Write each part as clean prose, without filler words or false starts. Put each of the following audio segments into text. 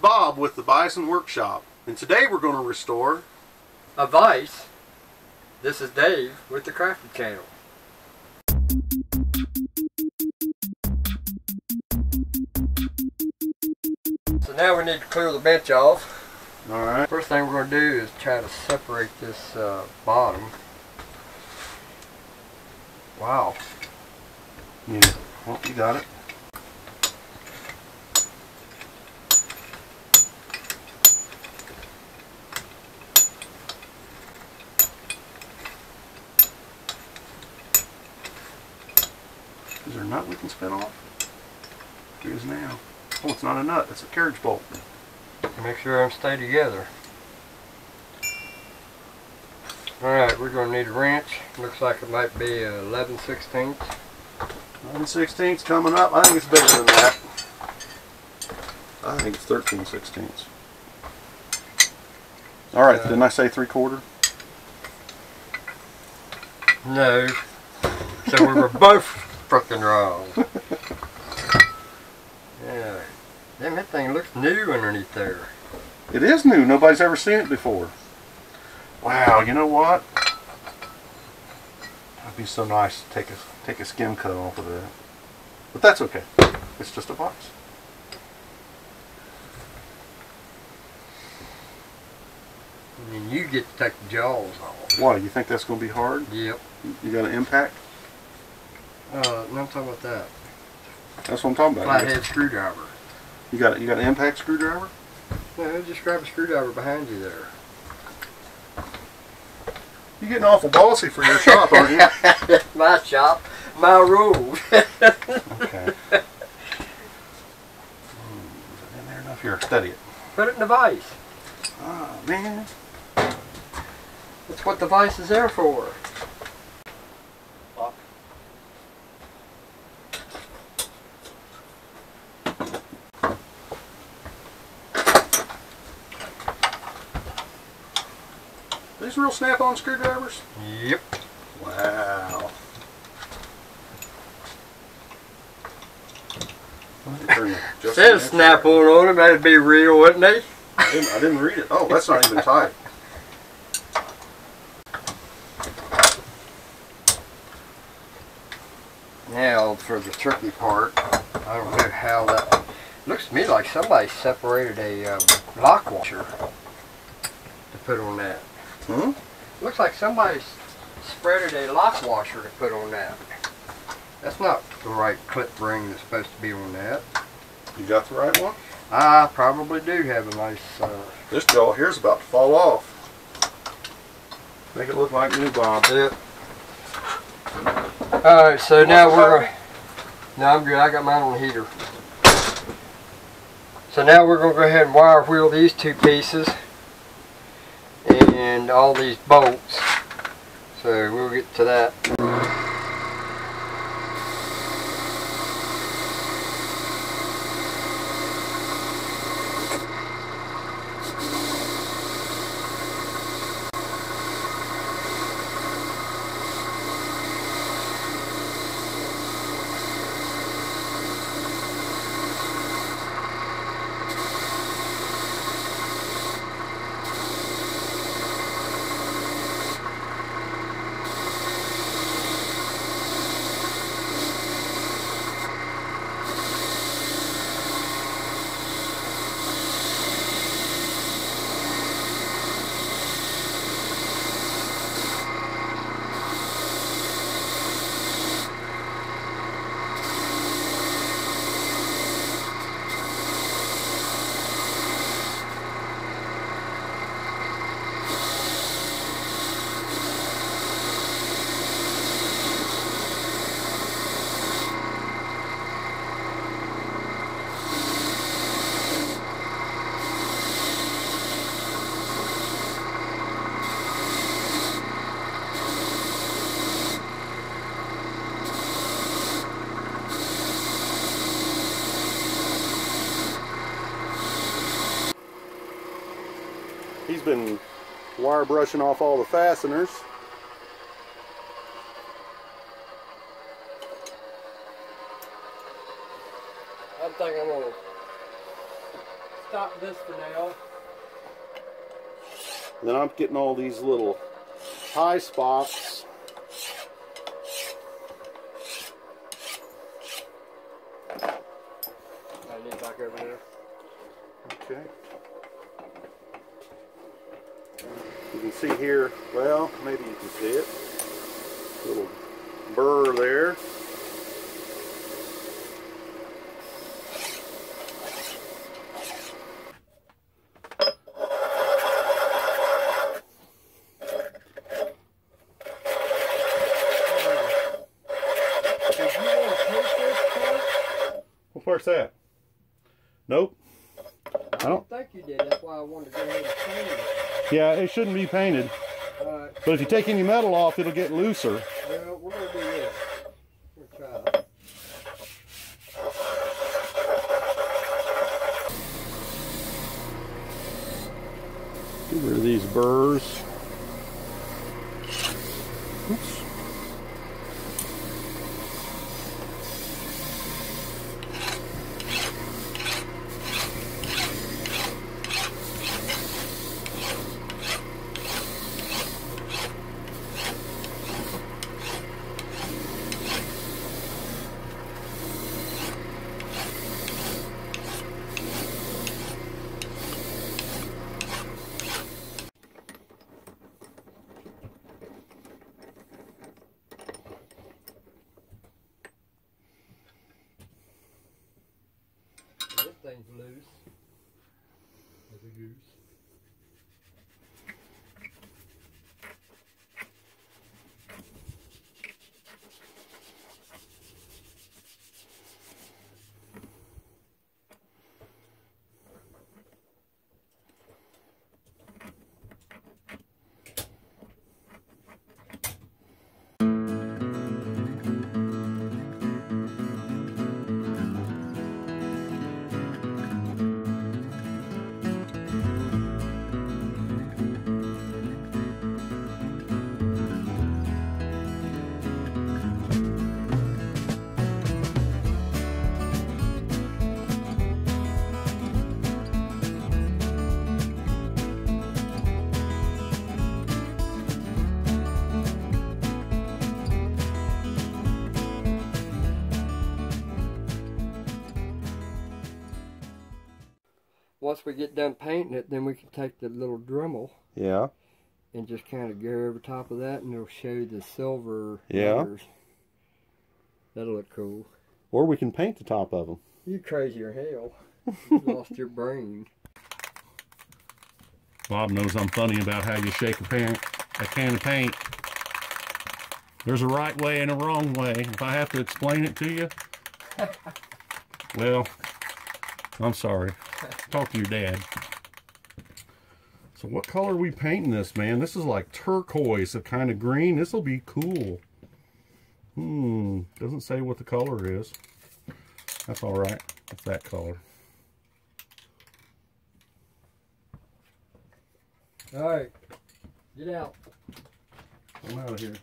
Bob with the Bison Workshop, and today we're going to restore a vise. This is Dave with the Crafted Channel. So now we need to clear the bench off. Alright. First thing we're going to do is try to separate this bottom. Wow. Yeah, well, you got it. Is there a nut we can spin off? There is now. Oh, it's not a nut, it's a carriage bolt. Make sure them stay together. Alright, we're going to need a wrench. Looks like it might be 11/16. 11/16 coming up. I think it's bigger than that. I think it's 13/16. Alright, didn't I say 3/4? No. So we were both frickin' wrong. Yeah. Damn, that thing looks new underneath there. It is new. Nobody's ever seen it before. Wow, you know what? That'd be so nice to take a skim cut off of that. But that's okay. It's just a box. And then you get to take the jaws off. Why? You think that's going to be hard? Yep. You got an impact? No, I'm talking about that. That's what I'm talking about. Flathead screwdriver. You got an impact screwdriver? No, just grab a screwdriver behind you there. You're getting awful bossy for your shop, aren't you? My shop, my rules. Okay. Is it in there enough? Here, steady it. Put it in the vise. Oh, man. That's what the vise is there for. These real snap-on screwdrivers? Yep. Wow. Says snap-on it, that'd be real, wouldn't it? I didn't read it. Oh, that's not even tight. Now for the tricky part, I don't know how that looks to me like somebody separated a lock washer to put on that. Hmm? Looks like somebody spreaded a lock washer to put on that. That's not the right clip ring that's supposed to be on that. You got the right one? I probably do have a nice... This jaw here's about to fall off. Make it look like new, Bob. Yep. Alright, so now we're going to... No, I'm good. I got mine on the heater. So now we're going to go ahead and wire wheel these two pieces and all these bolts. So we'll get to that. He's been wire brushing off all the fasteners. I think I'm gonna stop this for now. Then I'm getting all these little high spots. I need back over there. Okay. You can see here, well, maybe you can see it. Little burr there. Where's that? Nope. I don't think you did. That's why I wanted to go ahead and paint it. Yeah, it shouldn't be painted. But if you take any metal off, it'll get looser. Well, we're going to do this. We're going to try it. Get rid of these burrs. Oops. This thing's loose as a goose. Once we get done painting it, then we can take the little Dremel. Yeah. And just kind of go over top of that, and it'll show the silver Yeah. letters. That'll look cool. Or we can paint the top of them. You crazy or hell. You lost your brain. Bob knows I'm funny about how you shake a can of paint. There's a right way and a wrong way. If I have to explain it to you, well, I'm sorry. Talk to your dad. So what color are we painting this, man? This is like turquoise, a kind of green. This will be cool. Doesn't say what the color is. That's all right. That's that color. All right, get out. I'm out of here.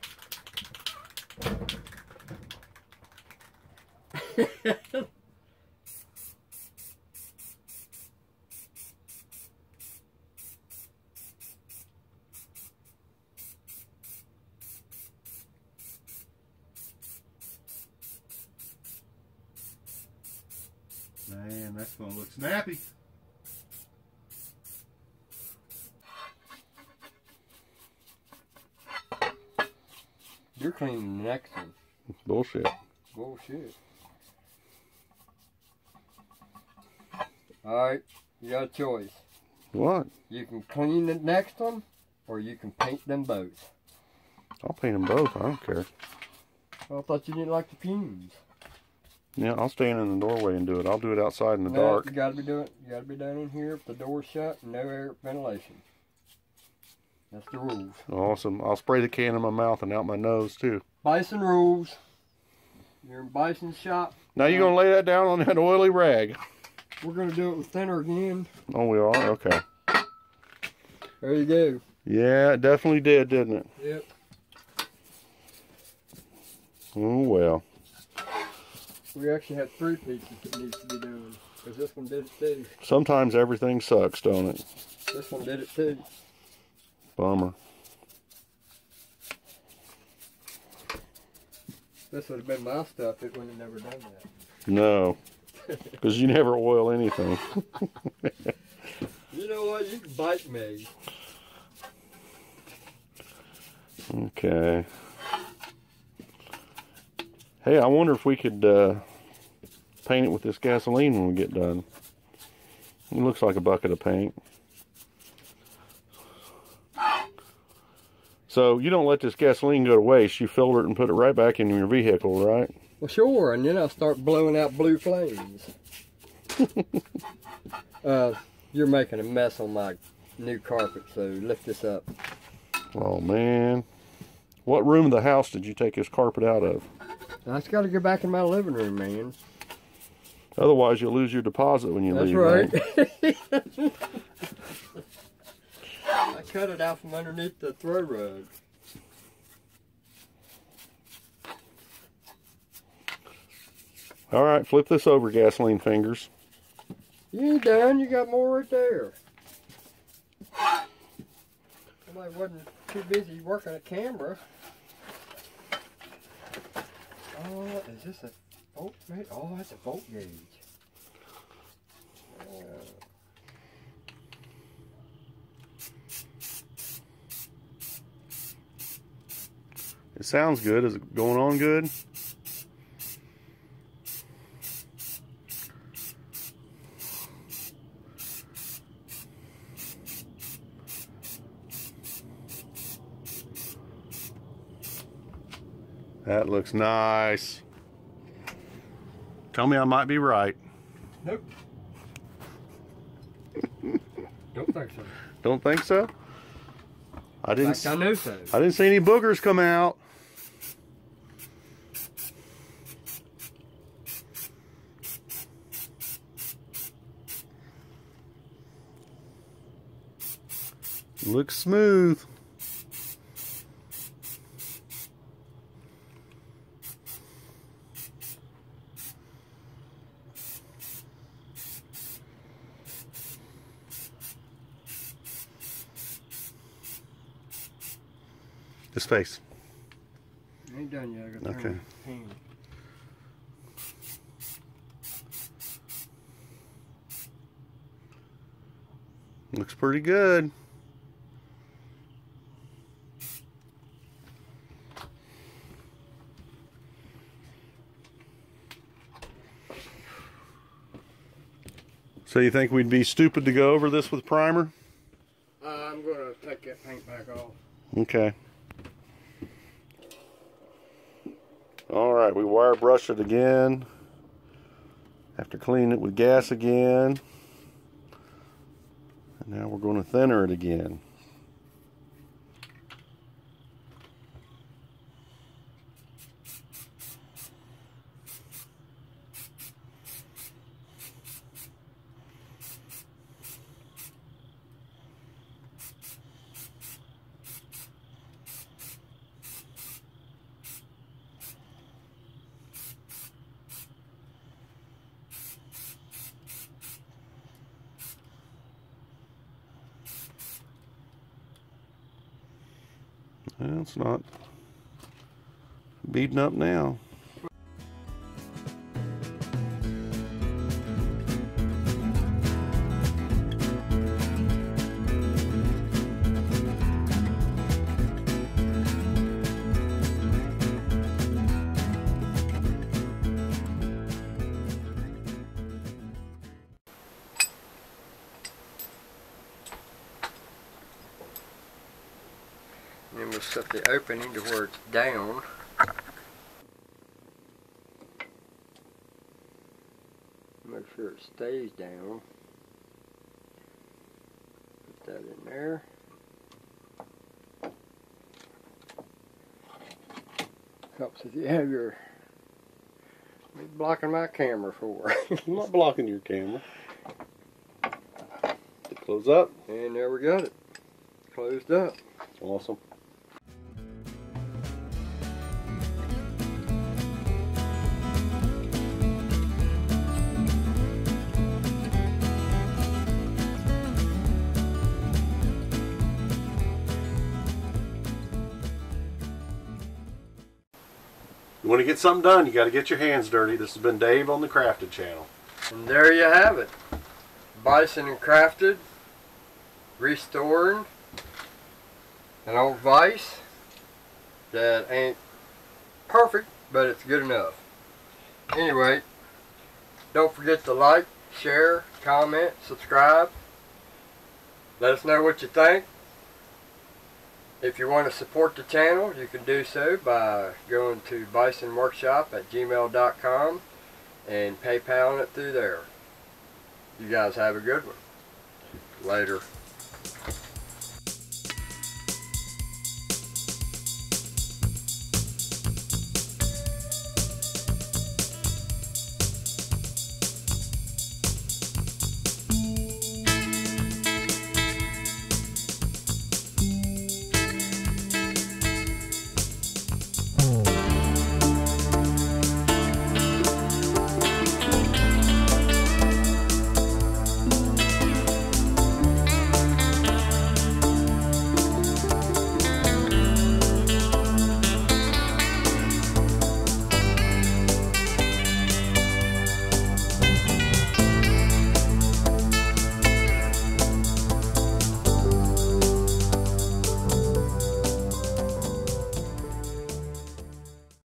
Man, that's gonna look snappy. You're cleaning the next one. Bullshit. Bullshit. Alright, you got a choice. What? You can clean the next one, or you can paint them both. I'll paint them both. I don't care. Well, I thought you didn't like the fumes. Yeah, I'll stand in the doorway and do it. I'll do it outside in the No, dark. You gotta be done in here with the door shut and no air ventilation. That's the rules. Awesome. I'll spray the can in my mouth and out my nose too. Bison rules. You're in Bison's shop. Now you're gonna lay that down on that oily rag. We're gonna do it with thinner again. Oh, we are? Okay. There you go. Yeah, it definitely did, didn't it? Yep. Oh, well. We actually have 3 pieces that needs to be done. Because this one did it too. Sometimes everything sucks, don't it? This one did it too. Bummer. This would have been my stuff, it would have never done that. No, because you never oil anything. You know what? You can bite me. Okay. Hey, I wonder if we could paint it with this gasoline when we get done. It looks like a bucket of paint. So you don't let this gasoline go to waste. You filter it and put it right back in your vehicle, right? Well, sure, and then I'll start blowing out blue flames. You're making a mess on my new carpet, so lift this up. Oh, man. What room of the house did you take this carpet out of? I just got to go back in my living room, man. Otherwise, you'll lose your deposit when you leave. That's right. I cut it out from underneath the throw rug. All right, flip this over, gasoline fingers. You ain't done. You got more right there. Somebody wasn't too busy working a camera. Oh, is this a volt gauge? Oh, that's a volt gauge. It sounds good. Is it going on good? That looks nice. Tell me I might be right. Nope. Don't think so. Don't think so? I didn't. In fact, I know so. I didn't see any boogers come out. Looks smooth. This face. Ain't done yet. I got Okay. hand. Looks pretty good. So you think we'd be stupid to go over this with primer? I'm going to take that paint back off. Okay. All right, we wire brush it again. Have to clean it with gas again. And now we're going to thinner it again. Well, it's not beating up now. Then we'll set the opening to where it's down. Make sure it stays down. Put that in there. Helps if you have your... What are you blocking my camera for? I'm not blocking your camera. Close up. And there we got it. Closed up. Awesome. You want to get something done, you got to get your hands dirty. This has been Dave on the Crafted channel. And there you have it. Bison and Crafted, restoring an old vise that ain't perfect, but it's good enough. Anyway, don't forget to like, share, comment, subscribe. Let us know what you think. If you want to support the channel, you can do so by going to bisonworkshop@gmail.com and PayPaling it through there. You guys have a good one. Later.